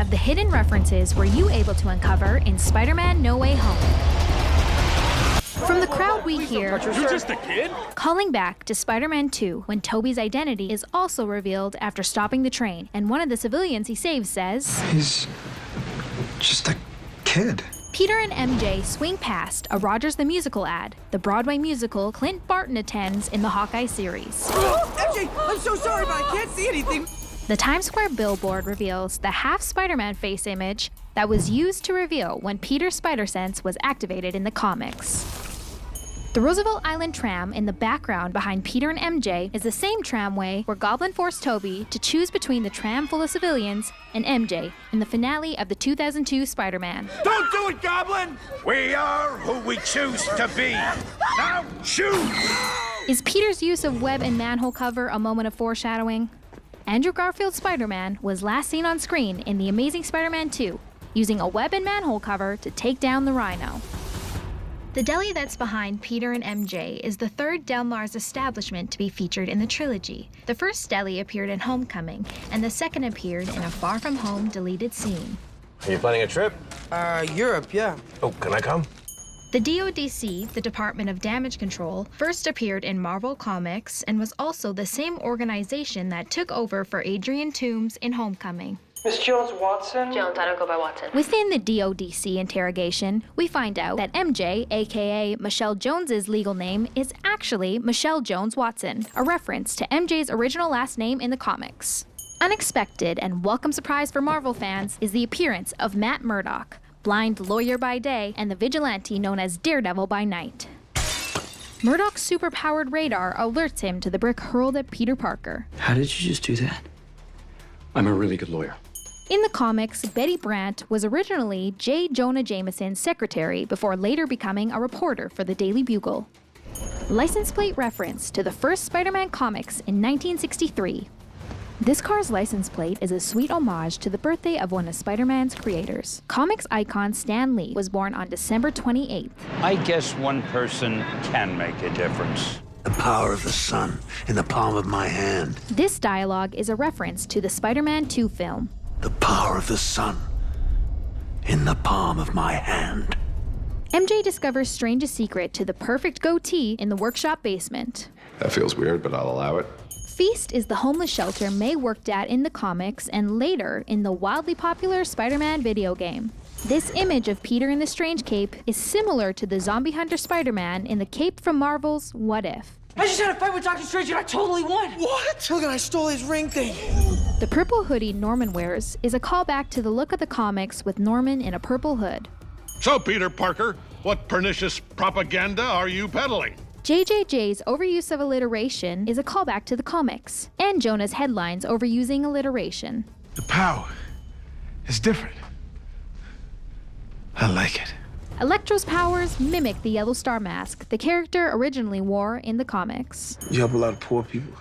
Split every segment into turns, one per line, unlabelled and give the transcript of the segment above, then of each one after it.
of the hidden references were you able to uncover in Spider-Man No Way Home? From the crowd we hear,
"You're just a kid?"
calling back to Spider-Man 2 when Tobey's identity is also revealed after stopping the train, and one of the civilians he saves says,
"He's just a kid."
Peter and MJ swing past a Rogers the Musical ad, the Broadway musical Clint Barton attends in the Hawkeye series.
MJ, I'm so sorry, but I can't see anything.
The Times Square billboard reveals the half Spider-Man face image that was used to reveal when Peter's Spider-Sense was activated in the comics. The Roosevelt Island tram in the background behind Peter and MJ is the same tramway where Goblin forced Tobey to choose between the tram full of civilians and MJ in the finale of the 2002 Spider-Man.
Don't do it, Goblin! We are who we choose to be. Now choose!
Is Peter's use of web and manhole cover a moment of foreshadowing? Andrew Garfield's Spider-Man was last seen on screen in The Amazing Spider-Man 2, using a web and manhole cover to take down the Rhino. The deli that's behind Peter and MJ is the third Del Mar's establishment to be featured in the trilogy. The first deli appeared in Homecoming, and the second appeared in a Far From Home deleted scene.
Are you planning a trip?
Europe, yeah.
Oh, can I come?
The DODC, the Department of Damage Control, first appeared in Marvel Comics and was also the same organization that took over for Adrian Toomes in Homecoming.
Miss Jones-Watson?
Jones, I don't go by Watson.
Within the DODC interrogation, we find out that MJ, aka Michelle Jones's legal name, is actually Michelle Jones-Watson, a reference to MJ's original last name in the comics. Unexpected and welcome surprise for Marvel fans is the appearance of Matt Murdock, blind lawyer by day and the vigilante known as Daredevil by night. Murdock's superpowered radar alerts him to the brick hurled at Peter Parker.
How did you just do that? I'm a really good lawyer.
In the comics, Betty Brant was originally J. Jonah Jameson's secretary before later becoming a reporter for the Daily Bugle. License plate reference to the first Spider-Man comics in 1963. This car's license plate is a sweet homage to the birthday of one of Spider-Man's creators. Comics icon Stan Lee was born on December 28th.
I guess one person can make a difference.
The power of the sun in the palm of my hand.
This dialogue is a reference to the Spider-Man 2 film.
The power of the sun in the palm of my hand.
MJ discovers Strange's secret to the perfect goatee in the workshop basement.
That feels weird, but I'll allow it.
Feast is the homeless shelter May worked at in the comics and later in the wildly popular Spider-Man video game. This image of Peter in the Strange cape is similar to the zombie hunter Spider-Man in the cape from Marvel's What If.
I just had a fight with Doctor Strange and I totally won. What? Look, I stole his ring thing.
The purple hoodie Norman wears is a callback to the look of the comics with Norman in a purple hood.
So, Peter Parker, what pernicious propaganda are you peddling?
JJJ's overuse of alliteration is a callback to the comics, and Jonah's headlines overusing alliteration.
The power is different. I like it.
Electro's powers mimic the Yellow Star mask the character originally wore in the comics.
You help a lot of poor people.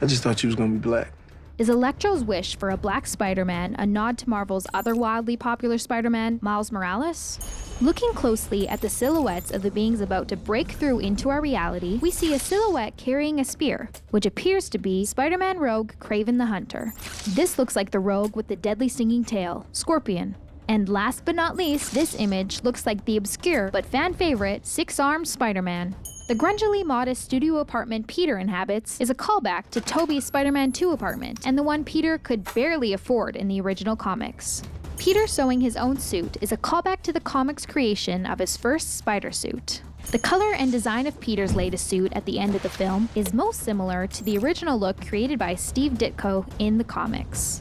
I just thought you was gonna be black.
Is Electro's wish for a black Spider-Man a nod to Marvel's other wildly popular Spider-Man, Miles Morales? Looking closely at the silhouettes of the beings about to break through into our reality, we see a silhouette carrying a spear, which appears to be Spider-Man rogue Kraven the Hunter. This looks like the rogue with the deadly stinging tail, Scorpion. And last but not least, this image looks like the obscure but fan favorite six-armed Spider-Man. The grungily modest studio apartment Peter inhabits is a callback to Tobey's Spider-Man 2 apartment, and the one Peter could barely afford in the original comics. Peter sewing his own suit is a callback to the comics creation of his first spider suit. The color and design of Peter's latest suit at the end of the film is most similar to the original look created by Steve Ditko in the comics.